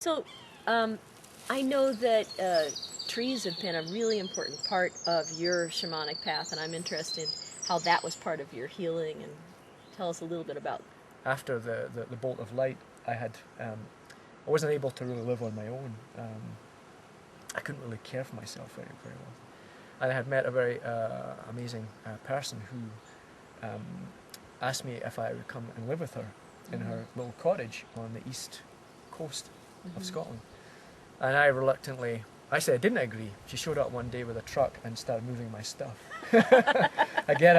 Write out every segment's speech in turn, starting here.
So, I know that trees have been a really important part of your shamanic path, and I'm interested in how that was part of your healing. And tell us a little bit about. After the bolt of light, I I wasn't able to really live on my own. I couldn't really care for myself very well. And I had met a very amazing person who asked me if I would come and live with her in her little cottage on the east coast of Scotland. And I said I didn't agree. She showed up one day with a truck and started moving my stuff. Again,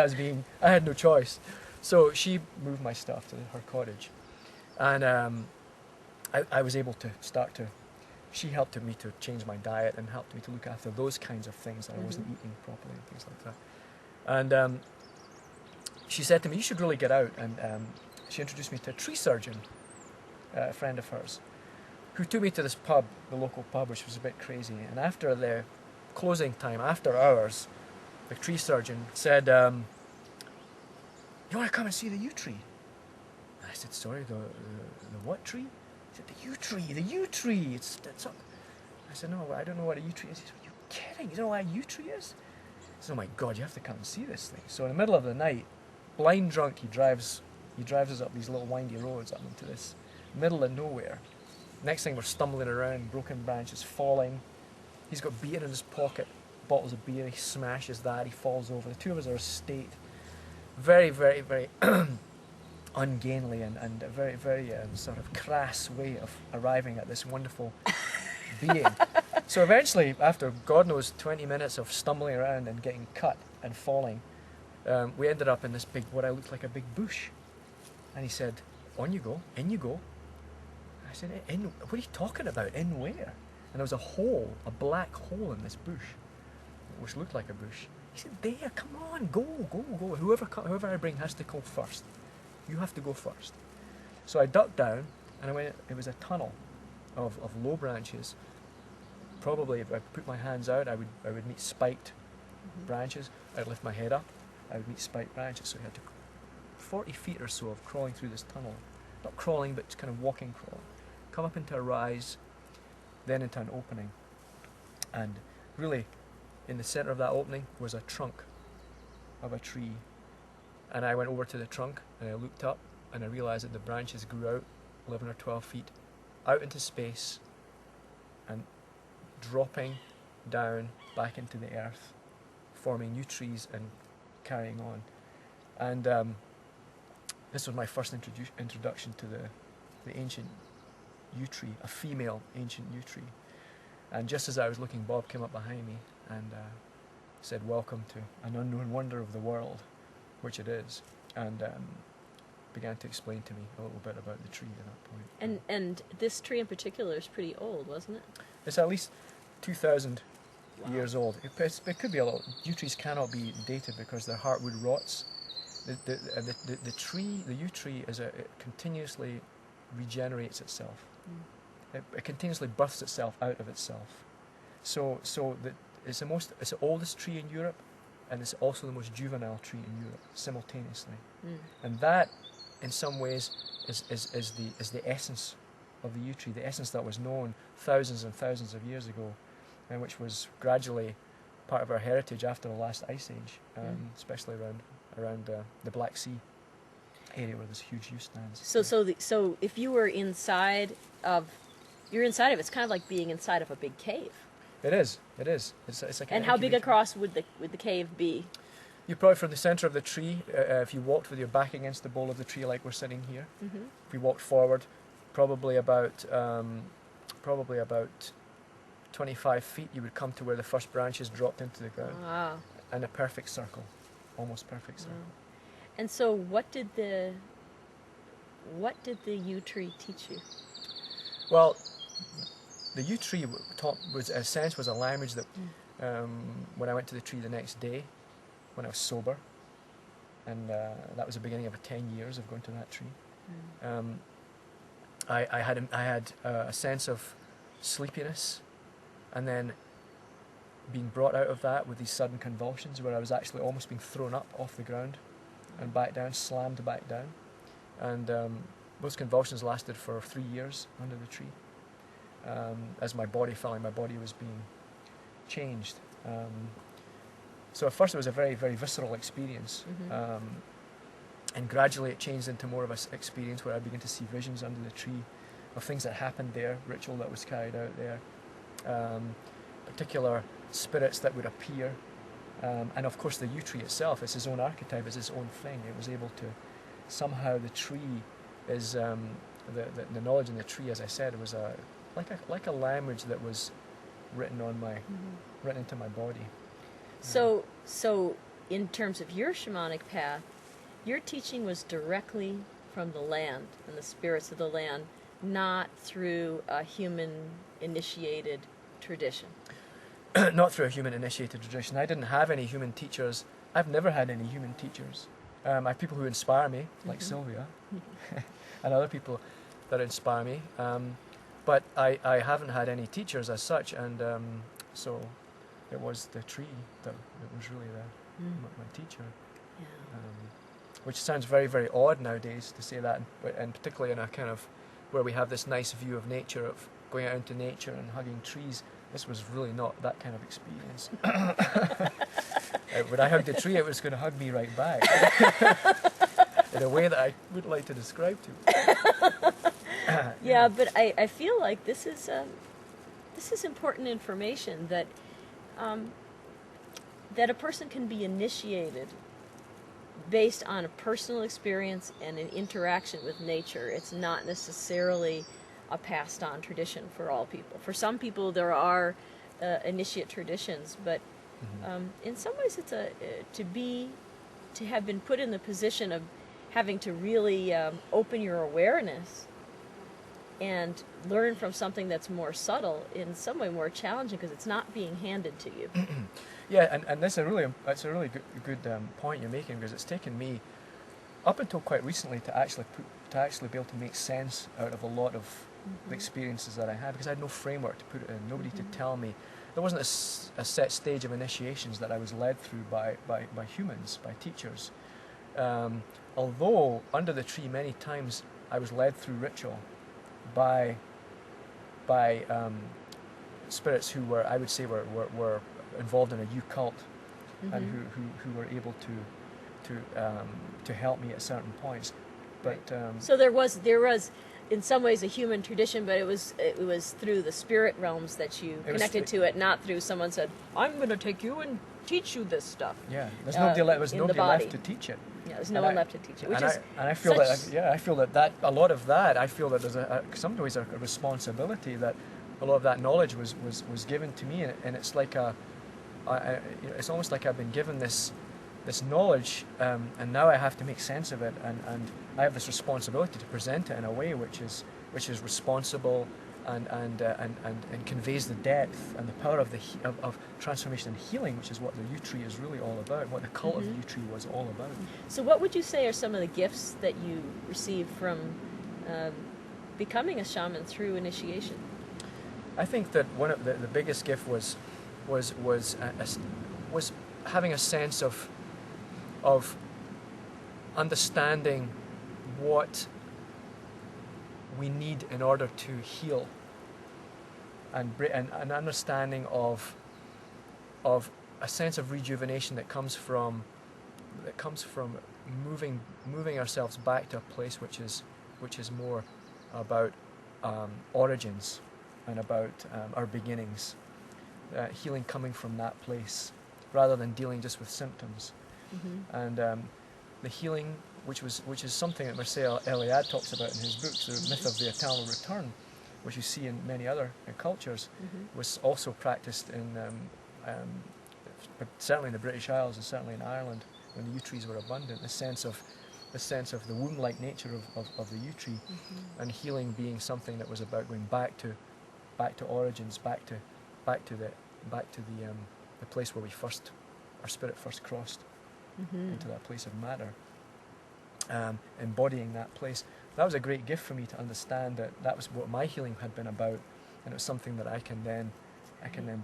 I had no choice. So she moved my stuff to her cottage. And I was able to she helped me to change my diet and helped me to look after those kinds of things that I wasn't eating properly and things like that. And she said to me, you should really get out. And she introduced me to a tree surgeon, a friend of hers, who took me to this pub, the local pub, which was a bit crazy. And after the closing time, after hours, the tree surgeon said, you want to come and see the yew tree? I said, sorry, the what tree? He said, the yew tree, the yew tree. It's up. I said, no, I don't know what a yew tree is. He said, are you kidding? You don't know what a yew tree is? I said, oh my God, you have to come and see this thing. So in the middle of the night, blind drunk, he drives us up these little windy roads up into this middle of nowhere. Next thing, we're stumbling around, broken branches falling. He's got beer in his pocket, bottles of beer. He smashes that. He falls over. The two of us are a state. Very, very, very ungainly and a very, very sort of crass way of arriving at this wonderful being. So eventually, after God knows 20 minutes of stumbling around and getting cut and falling, we ended up in this big, what I looked like a big bush. And he said, on you go, in you go. I said, in, what are you talking about? In where? And there was a hole, a black hole in this bush, which looked like a bush. He said, there, come on, go. Whoever I bring has to go first. You have to go first. So I ducked down, and it was a tunnel of low branches. Probably if I put my hands out, I would meet spiked branches. I'd lift my head up, I would meet spiked branches. So I had to 40 feet or so of crawling through this tunnel. Not crawling, but kind of walking, crawling. Come up into a rise, then into an opening. And really, in the center of that opening was a trunk of a tree. And I went over to the trunk and I looked up and I realized that the branches grew out 11 or 12 feet out into space and dropping down back into the earth, forming new trees and carrying on. And this was my first introduction to the ancient yew tree, a female ancient yew tree. And just as I was looking, Bob came up behind me and said, welcome to an unknown wonder of the world, which it is, and began to explain to me a little bit about the tree at that point. And this tree in particular is pretty old, wasn't it? It's at least 2,000 years old. It could be a lot. Yew trees cannot be dated because their heartwood rots. The yew tree it continuously regenerates itself. It continuously births itself out of itself. So it's the oldest tree in Europe, and it's also the most juvenile tree in Europe simultaneously. And that, in some ways, is the essence of the yew tree, the essence that was known thousands and thousands of years ago, and which was gradually part of our heritage after the last ice age, especially around the Black Sea area where there's huge yew stands. So if you were inside of, it's kind of like being inside of a big cave. It is. It's like. And how big across would the cave be? You probably from the center of the tree. If you walked with your back against the bole of the tree, like we're sitting here, if you walked forward, probably about 25 feet, you would come to where the first branches dropped into the ground. Wow. And a perfect circle, almost perfect circle. Wow. And so, what did the yew tree teach you? Well, the yew tree was a language that when I went to the tree the next day, when I was sober, and that was the beginning of 10 years of going to that tree. I had a sense of sleepiness, and then being brought out of that with these sudden convulsions where I was actually almost being thrown up off the ground and back down, slammed back down. And those convulsions lasted for 3 years under the tree. as my body felt like my body was being changed. So at first it was a very, very visceral experience. And gradually it changed into more of an experience where I began to see visions under the tree of things that happened there, ritual that was carried out there, particular spirits that would appear. And of course the yew tree itself is its own archetype, is its own thing. It was able to, somehow the tree is, the knowledge in the tree, as I said, was like a language that was written on my, written into my body. So in terms of your shamanic path, your teaching was directly from the land and the spirits of the land, not through a human-initiated tradition. Not through a human-initiated tradition. I didn't have any human teachers. I've never had any human teachers. I have people who inspire me, like Sylvia, and other people that inspire me. But I haven't had any teachers as such, and so it was the tree that was really my teacher. Yeah. Which sounds very, very odd nowadays to say that, and particularly in a kind of where we have this nice view of nature, of going out into nature and hugging trees. This was really not that kind of experience. When I hugged a tree, it was going to hug me right back in a way that I wouldn't like to describe to. Yeah, but I feel like this is important information that that a person can be initiated based on a personal experience and an interaction with nature. It's not necessarily a passed on tradition for all people. For some people there are initiate traditions, but in some ways it's to have been put in the position of having to really open your awareness and learn from something that's more subtle, in some way more challenging, because it's not being handed to you. Yeah, and that's a really good point you're making, because it's taken me up until quite recently to actually be able to make sense out of a lot of the experiences that I had, because I had no framework to put it in, nobody to tell me. There wasn't a set stage of initiations that I was led through by humans, by teachers. Although under the tree many times I was led through ritual by spirits who were, I would say, were involved in a yew cult, and who were able to help me at certain points. But so there was in some ways a human tradition, but it was through the spirit realms that you connected to it, not through someone said, "I'm going to take you and teach you this stuff." Yeah, there's nobody left to teach it. Yeah, there's no one left to teach it. I feel that a lot of that, I feel that there's some ways a responsibility that a lot of that knowledge was given to me, and it's like it's almost like I've been given this knowledge, and now I have to make sense of it, and I have this responsibility to present it in a way which is responsible and conveys the depth and the power of transformation and healing, which is what the yew tree is really all about, what the cult of the yew tree was all about. So what would you say are some of the gifts that you received from becoming a shaman through initiation? I think that one of the biggest gift was having a sense of understanding what we need in order to heal, and an understanding of a sense of rejuvenation that comes from moving ourselves back to a place which is more about origins and about our beginnings, healing coming from that place rather than dealing just with symptoms. And the healing, which is something that Mircea Eliade talks about in his books, The Myth of the Eternal Return, which you see in many other cultures, was also practiced in certainly in the British Isles and certainly in Ireland when the yew trees were abundant. The sense of the womb-like nature of the yew tree, and healing being something that was about going back to origins, back to the place where our spirit first crossed into that place of matter, embodying that place. That was a great gift for me to understand that was what my healing had been about, and it was something that I can then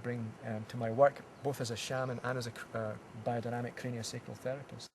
bring to my work, both as a shaman and as a biodynamic craniosacral therapist.